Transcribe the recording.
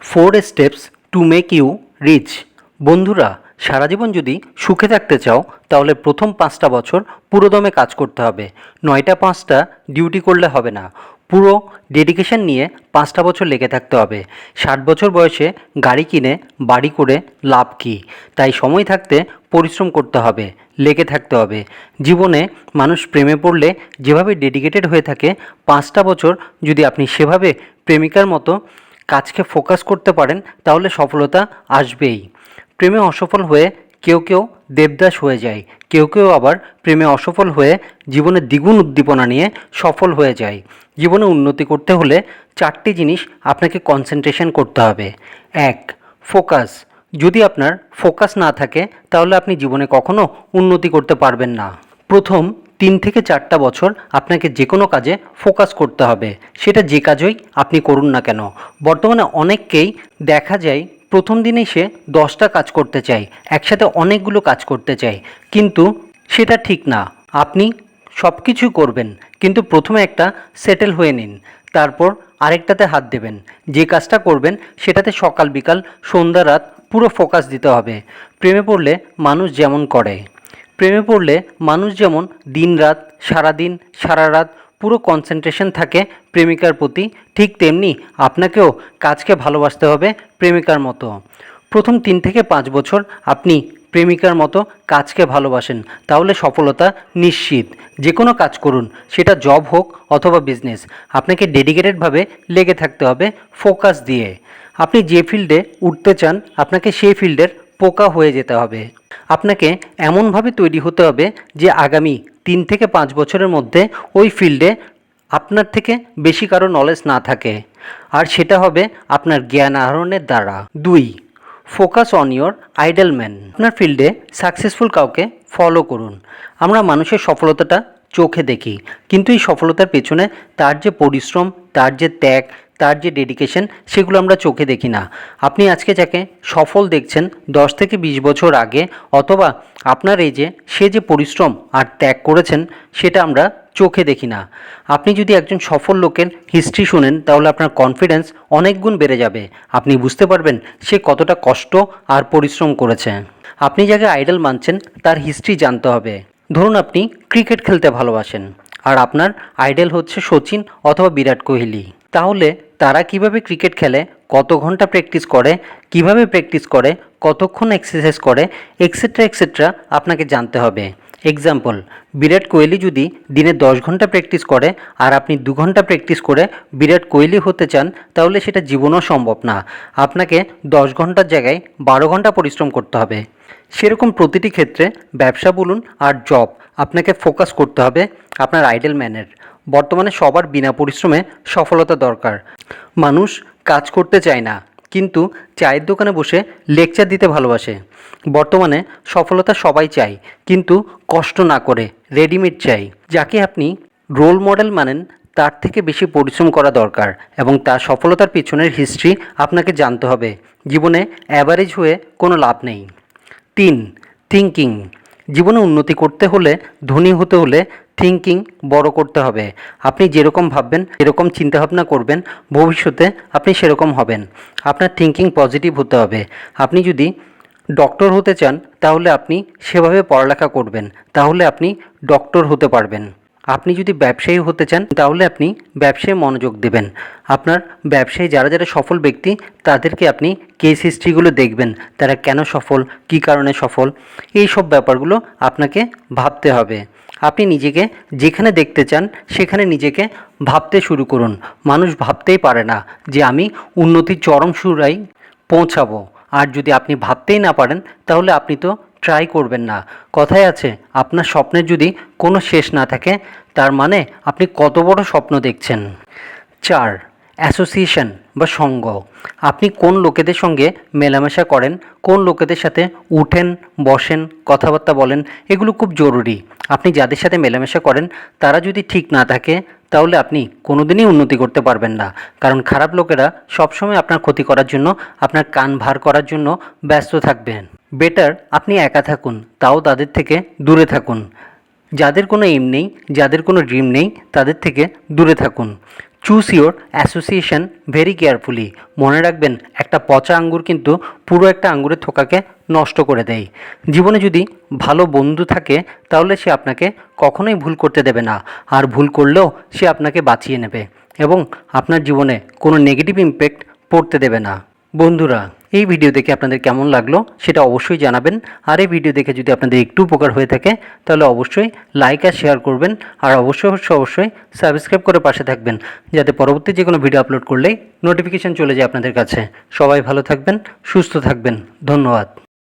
4 steps to make you rich. বন্ধুরা, সারা জীবন যদি সুখে থাকতে চাও তাহলে প্রথম 5টা বছর পুরোদমে কাজ করতে হবে। 9টা 5টা ডিউটি করলে হবে না, পুরো ডেডিকেশন নিয়ে 5টা বছর লেগে থাকতে হবে। 60 বছর বয়সে গাড়ি কিনে বাড়ি করে লাভ কী? তাই সময় থাকতে পরিশ্রম করতে হবে, লেগে থাকতে হবে। জীবনে মানুষ প্রেমে পড়লে যেভাবে ডেডিকেটেড হয়ে থাকে, 5টা বছর যদি আপনি সেভাবে প্রেমিকার মতো কাজকে ফোকাস করতে পারেন তাহলে সফলতা আসবেই। প্রেমে অসফল হয়ে কেউ কেউ দেবদাস হয়ে যায়, কেউ কেউ আবার প্রেমে অসফল হয়ে জীবনে দ্বিগুণ উদ্দীপনা নিয়ে সফল হয়ে যায়। জীবনে উন্নতি করতে হলে 4টি জিনিস আপনাকে কনসেন্ট্রেশন করতে হবে। 1. ফোকাস। যদি আপনার ফোকাস না থাকে তাহলে আপনি জীবনে কখনো উন্নতি করতে পারবেন না। প্রথম 3 থেকে 4টা বছর আপনাকে যে কোনো কাজে ফোকাস করতে হবে, সেটা যে কাজই আপনি করুন না কেন। বর্তমানে অনেককেই দেখা যায় প্রথম দিনেই সে 10টা কাজ করতে চায়, একসাথে অনেকগুলো কাজ করতে চায়, কিন্তু সেটা ঠিক না। আপনি সব কিছু করবেন, কিন্তু প্রথমে একটা সেটেল হয়ে নিন, তারপর আরেকটাতে হাত দেবেন। যে কাজটা করবেন সেটাতে সকাল বিকাল সন্ধ্যা রাত পুরো ফোকাস দিতে হবে। প্রেমে পড়লে মানুষ যেমন করে, প্রেমে পড়লে মানুষ যেমন দিন রাত সারাদিন সারা রাত পুরো কনসেন্ট্রেশন থাকে প্রেমিকার প্রতি, ঠিক তেমনি আপনাকেও কাজকে ভালোবাসতে হবে প্রেমিকার মতো। প্রথম 3 থেকে 5 বছর আপনি প্রেমিকার মতো কাজকে ভালোবাসেন, তাহলে সফলতা নিশ্চিত। যে কোনো কাজ করুন, সেটা জব হোক অথবা বিজনেস, আপনাকে ডেডিকেটেডভাবে লেগে থাকতে হবে ফোকাস দিয়ে। আপনি যে ফিল্ডে উঠতে চান আপনাকে সেই ফিল্ডের পোকা হয়ে যেতে হবে। আপনাকে এমনভাবে তৈরি হতে হবে যে আগামী 3 থেকে 5 বছরের মধ্যে ওই ফিল্ডে আপনার থেকে বেশি কারো নলেজ না থাকে, আর সেটা হবে আপনার জ্ঞান আহরণের দ্বারা। 2. Focus on your idol man. আপনার ফিল্ডে সাকসেসফুল কাউকে ফলো করুন। আমরা মানুষের সফলতাটা চোখে দেখি, কিন্তু এই সফলতার পেছনে তার যে পরিশ্রম, তার যে ত্যাগ, তার যে ডেডিকেশন, সেগুলো আমরা চোখে দেখি না। আপনি আজকে যাকে সফল দেখছেন 10 থেকে 20 বছর আগে অথবা আপনার এই সে যে পরিশ্রম আর ত্যাগ করেছেন সেটা আমরা চোখে দেখি না। আপনি যদি একজন সফল লোকের হিস্ট্রি শুনেন তাহলে আপনার কনফিডেন্স অনেক গুণ বেড়ে যাবে। আপনি বুঝতে পারবেন সে কতটা কষ্ট আর পরিশ্রম করেছে। আপনি যাকে আইডল মানছেন তার হিস্ট্রি জানতে হবে। ধরুন আপনি ক্রিকেট খেলতে ভালোবাসেন আর আপনার আইডল হচ্ছে সচিন অথবা বিরাট কোহলি, তাহলে তারা কিভাবে ক্রিকেট খেলে, কত ঘন্টা প্র্যাকটিস করে, কিভাবে প্র্যাকটিস করে, কতক্ষণ এক্সারসাইজ করে, এক্সেট্রা এক্সেট্রা আপনাকে জানতে হবে। এক্সাম্পল, বিরাট কোহলি যদি দিনে 10 ঘন্টা প্র্যাকটিস করে আর আপনি 2 ঘন্টা প্র্যাকটিস করে বিরাট কোহলি হতে চান, তাহলে সেটা জীবনেও সম্ভব না। আপনাকে 10 ঘন্টার জায়গায় 12 ঘন্টা পরিশ্রম করতে হবে। সেরকম প্রতিটি ক্ষেত্রে, ব্যবসা বলুন আর জব, আপনাকে ফোকাস করতে হবে আপনার আইডল ম্যানের। বর্তমানে সবার বিনা পরিশ্রমে সফলতা দরকার। মানুষ কাজ করতে চায় না, কিন্তু চায়ের দোকানে বসে লেকচার দিতে ভালোবাসে। বর্তমানে সফলতা সবাই চায়, কিন্তু কষ্ট না করে রেডিমেড চাই। যাকে আপনি রোল মডেল মানেন তার থেকে বেশি পরিশ্রম করা দরকার এবং তার সফলতার পিছনের হিস্ট্রি আপনাকে জানতে হবে। জীবনে অ্যাভারেজ হয়ে কোনো লাভ নেই। 3. থিঙ্কিং। জীবনে উন্নতি করতে হলে, ধনী হতে হলে থিঙ্কিং বড় করতে হবে। আপনি যেরকম ভাববেন, এরকম চিন্তাভাবনা করবেন, ভবিষ্যতে আপনি সেরকম হবেন। আপনার থিঙ্কিং পজিটিভ হতে হবে। আপনি যদি ডক্টর হতে চান তাহলে আপনি সেভাবে পড়ালেখা করবেন, তাহলে আপনি ডক্টর হতে পারবেন। আপনি যদি ব্যবসায়ী হতে চান তাহলে আপনি ব্যবসায় মনোযোগ দেবেন। আপনার ব্যবসায়ী যারা যারা সফল ব্যক্তি তাদেরকে আপনি কেস হিস্ট্রিগুলো দেখবেন, তারা কেন সফল, কী কারণে সফল, এই সব ব্যাপারগুলো আপনাকে ভাবতে হবে। আপনি নিজেকে যেখানে দেখতে চান সেখানে নিজেকে ভাবতে শুরু করুন। মানুষ ভাবতেই পারে না যে আমি উন্নতির চরম চূড়ায় পৌঁছাবো, আর যদি আপনি ভাবতেই না পারেন তাহলে আপনি তো ট্রাই করবেন না। কথায় আছে, আপনার স্বপ্নের যদি কোনো শেষ না থাকে তার মানে আপনি কত বড় স্বপ্ন দেখছেন। 4. অ্যাসোসিয়েশন বা সঙ্গ। আপনি কোন লোকেদের সঙ্গে মেলামেশা করেন, কোন লোকেদের সাথে উঠেন বসেন কথাবার্তা বলেন, এগুলো খুব জরুরি। আপনি যাদের সাথে মেলামেশা করেন তারা যদি ঠিক না থাকে তাহলে আপনি কোনোদিনই উন্নতি করতে পারবেন না, কারণ খারাপ লোকেরা সবসময় আপনার ক্ষতি করার জন্য, আপনার কান ভার করার জন্য ব্যস্ত থাকবেন। বেটার আপনি একা থাকুন, তাও তাদের থেকে দূরে থাকুন। যাদের কোনো এম নেই, যাদের কোনো ড্রিম নেই, তাদের থেকে দূরে থাকুন। Choose your association very carefully. মনে রাখবেন, একটা পচা আঙ্গুর কিন্তু পুরো একটা আঙ্গুরের থোকাকে নষ্ট করে দেয়। জীবনে যদি ভালো বন্ধু থাকে তাহলে সে আপনাকে কখনোই ভুল করতে দেবে না, আর ভুল করলেও সে আপনাকে বাঁচিয়ে নেবে এবং আপনার জীবনে কোনো নেগেটিভ ইমপ্যাক্ট পড়তে দেবে না। বন্ধুরা, এই ভিডিও দেখে আপনাদের কেমন লাগলো সেটা অবশ্যই জানাবেন। আর এই ভিডিও দেখে যদি আপনাদের একটু উপকার হয়ে থাকে তাহলে অবশ্যই লাইক আর শেয়ার করবেন, আর অবশ্যই সাবস্ক্রাইব করে পাশে থাকবেন, যাতে পরবর্তী যে কোনো ভিডিও আপলোড করলেই নোটিফিকেশান চলে যায় আপনাদের কাছে। সবাই ভালো থাকবেন, সুস্থ থাকবেন। ধন্যবাদ।